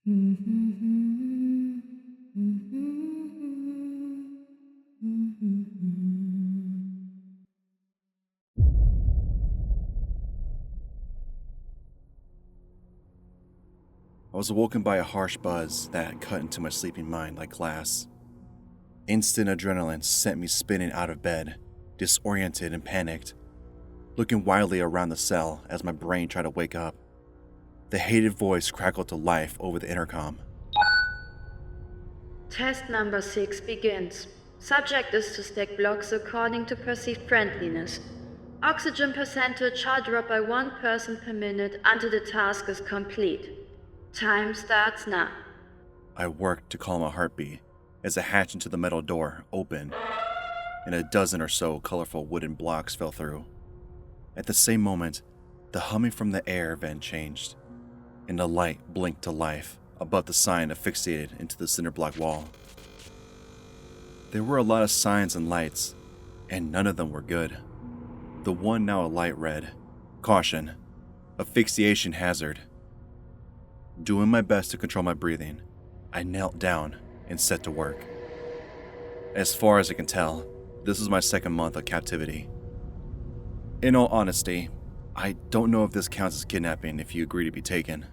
I was awoken by a harsh buzz that cut into my sleeping mind like glass. Instant adrenaline sent me spinning out of bed, disoriented and panicked, looking wildly around the cell as my brain tried to wake up. The hated voice crackled to life over the intercom. Test number 6 begins. Subject is to stack blocks according to perceived friendliness. Oxygen percentage shall drop by 1 person per minute until the task is complete. Time starts now. I worked to calm my heartbeat as a hatch into the metal door opened, and a dozen or so colorful wooden blocks fell through. At the same moment, the humming from the air vent changed, and a light blinked to life above the sign affixated into the cinder block wall. There were a lot of signs and lights, and none of them were good. The one now a light read, "Caution, asphyxiation hazard." Doing my best to control my breathing, I knelt down and set to work. As far as I can tell, this is my second month of captivity. In all honesty, I don't know if this counts as kidnapping if you agree to be taken.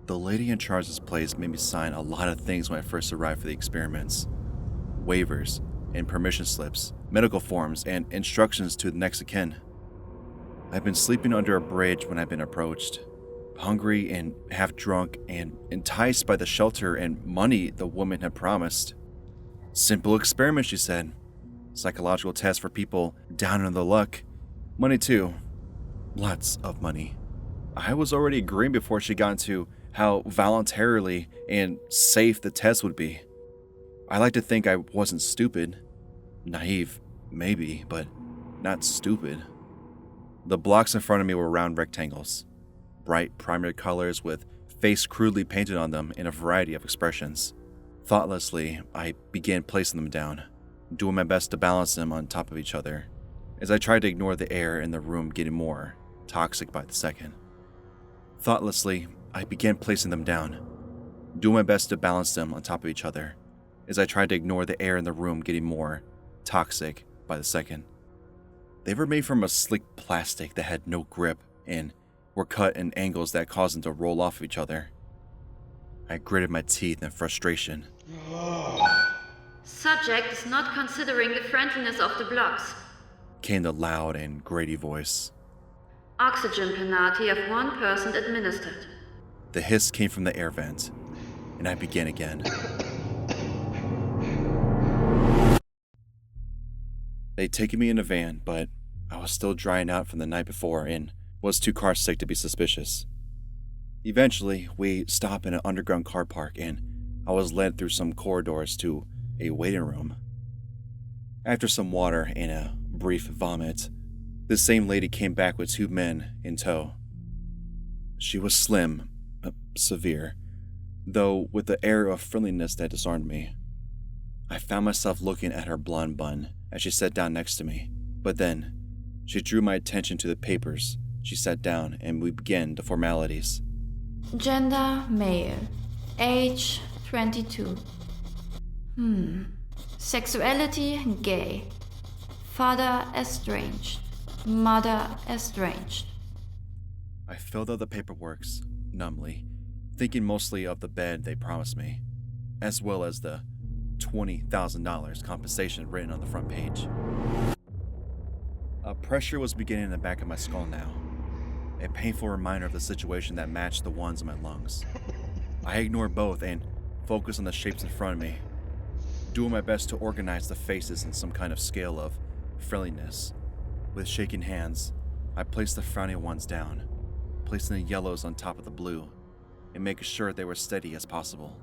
The lady in charge of this place made me sign a lot of things when I first arrived for the experiments. Waivers and permission slips, medical forms, and instructions to the next of kin. I've been sleeping under a bridge when I've been approached, hungry and half drunk and enticed by the shelter and money the woman had promised. Simple experiment, she said. Psychological test for people down on the luck. Money too. Lots of money. I was already agreeing before she got into how voluntarily and safe the test would be. I like to think I wasn't stupid. Naive, maybe, but not stupid. The blocks in front of me were round rectangles. Bright primary colors with face crudely painted on them in a variety of expressions. Thoughtlessly, I began placing them down, doing my best to balance them on top of each other, as I tried to ignore the air in the room getting more toxic by the second. Thoughtlessly, I began placing them down, doing my best to balance them on top of each other, as I tried to ignore the air in the room getting more toxic by the second. They were made from a sleek plastic that had no grip and were cut in angles that caused them to roll off of each other. I gritted my teeth in frustration. Subject is not considering the friendliness of the blocks. Came the loud and grating voice. Oxygen penalty of 1 person administered. The hiss came from the air vent, and I began again. They'd taken me in a van, but I was still drying out from the night before and was too car sick to be suspicious. Eventually, we stopped in an underground car park and I was led through some corridors to a waiting room. After some water and a brief vomit, the same lady came back with 2 men in tow. She was slim, severe, though with the air of friendliness that disarmed me. I found myself looking at her blonde bun as she sat down next to me, but then she drew my attention to the papers. She sat down and we began the formalities. Gender, male. Age, 22. Sexuality, gay. Father, estranged. Mother, estranged. I filled out the paperwork numbly, thinking mostly of the bed they promised me, as well as the $20,000 compensation written on the front page. A pressure was beginning in the back of my skull now, a painful reminder of the situation that matched the ones in my lungs. I ignored both and focused on the shapes in front of me, doing my best to organize the faces in some kind of scale of friendliness. With shaking hands, I placed the frowny ones down, placing the yellows on top of the blue, and making sure they were steady as possible.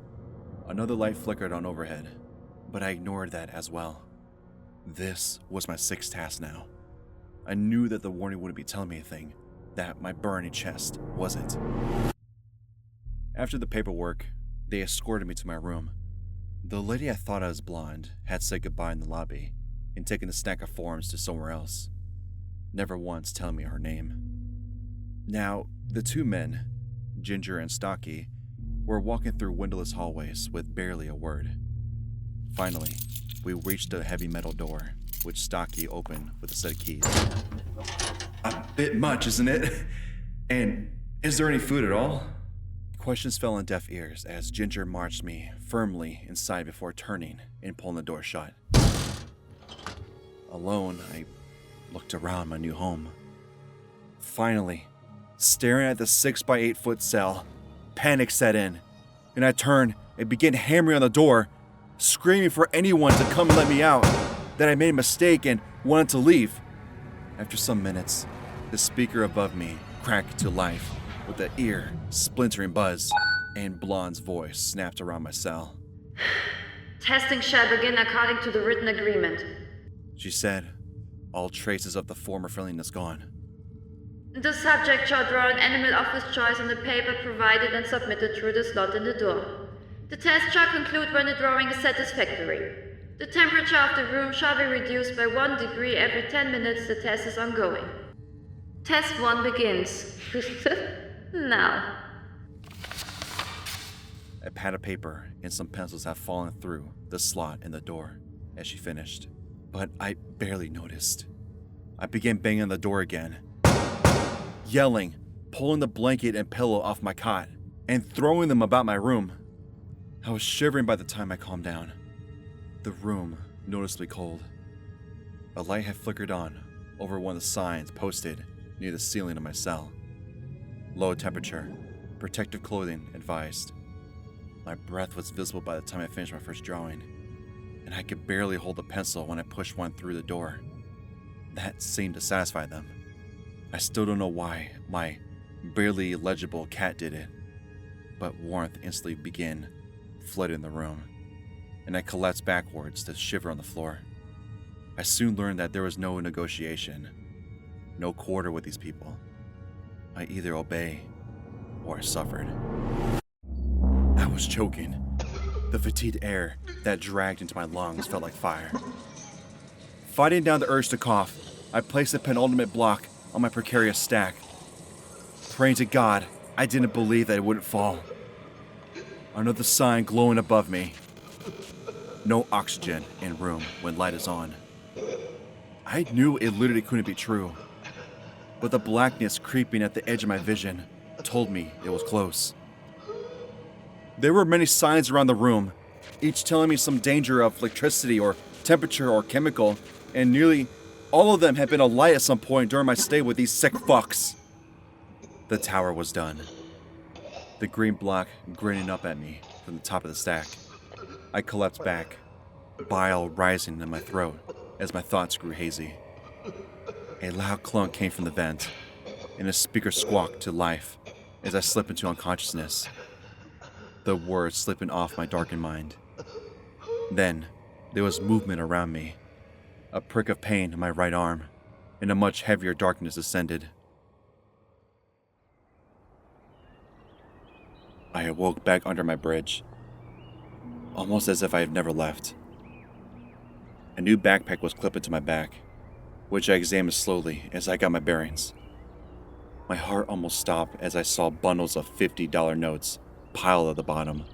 Another light flickered on overhead, but I ignored that as well. This was my 6th task now. I knew that the warning wouldn't be telling me anything, that my burning chest wasn't. After the paperwork, they escorted me to my room. The lady I thought I was blonde had said goodbye in the lobby and taken the stack of forms to somewhere else, never once telling me her name. Now, the 2 men, Ginger and Stocky, We're walking through windowless hallways with barely a word. Finally, we reached a heavy metal door, which Stocky opened with a set of keys. A bit much, isn't it? And is there any food at all? Questions fell on deaf ears as Ginger marched me firmly inside before turning and pulling the door shut. Alone, I looked around my new home. Finally, staring at the 6x8 foot cell, panic set in, and I turned and began hammering on the door, screaming for anyone to come and let me out, that I made a mistake and wanted to leave. After some minutes, the speaker above me cracked to life with an ear-splintering buzz, and Blonde's voice snapped around my cell. Testing shall begin according to the written agreement, She said, all traces of the former friendliness gone. The subject shall draw an animal of his choice on the paper provided and submitted through the slot in the door. The test shall conclude when the drawing is satisfactory. The temperature of the room shall be reduced by 1 degree every 10 minutes the test is ongoing. Test 1 begins. Now. A pad of paper and some pencils have fallen through the slot in the door as she finished, but I barely noticed. I began banging on the door again, yelling, pulling the blanket and pillow off my cot, and throwing them about my room. I was shivering by the time I calmed down. The room noticeably cold. A light had flickered on over one of the signs posted near the ceiling of my cell. Low temperature, protective clothing advised. My breath was visible by the time I finished my first drawing, and I could barely hold the pencil when I pushed one through the door. That seemed to satisfy them. I still don't know why my barely legible cat did it, but warmth instantly began flooding the room, and I collapsed backwards to shiver on the floor. I soon learned that there was no negotiation, no quarter with these people. I either obey or I suffered. I was choking. The fatigued air that dragged into my lungs felt like fire. Fighting down the urge to cough, I placed the penultimate block on my precarious stack, praying to God I didn't believe that it wouldn't fall. Another sign glowing above me. No oxygen in room when light is on. I knew it literally couldn't be true, but the blackness creeping at the edge of my vision told me it was close. There were many signs around the room, each telling me some danger of electricity or temperature or chemical, and nearly all of them had been alight at some point during my stay with these sick fucks. The tower was done. The green block grinning up at me from the top of the stack. I collapsed back, bile rising in my throat as my thoughts grew hazy. A loud clunk came from the vent, and a speaker squawked to life as I slipped into unconsciousness, the words slipping off my darkened mind. Then, there was movement around me, a prick of pain in my right arm, and a much heavier darkness descended. I awoke back under my bridge, almost as if I had never left. A new backpack was clipped into my back, which I examined slowly as I got my bearings. My heart almost stopped as I saw bundles of $50 notes piled at the bottom.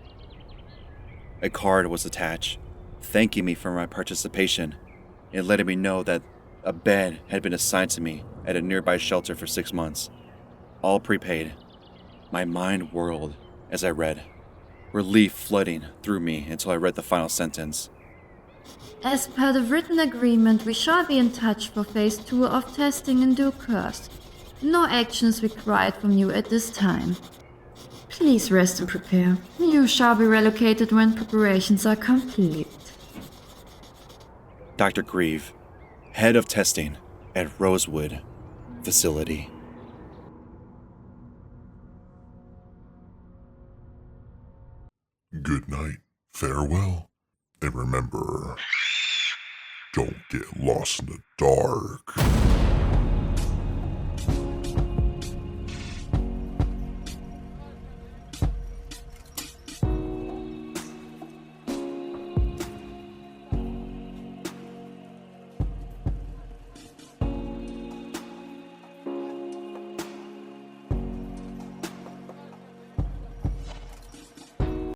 A card was attached, thanking me for my participation and letting me know that a bed had been assigned to me at a nearby shelter for 6 months, all prepaid. My mind whirled as I read, relief flooding through me until I read the final sentence. As per the written agreement, we shall be in touch for phase 2 of testing in due course. No actions required from you at this time. Please rest and prepare. You shall be relocated when preparations are complete. Dr. Greave, head of testing at Rosewood Facility. Good night, farewell, and remember, don't get lost in the dark.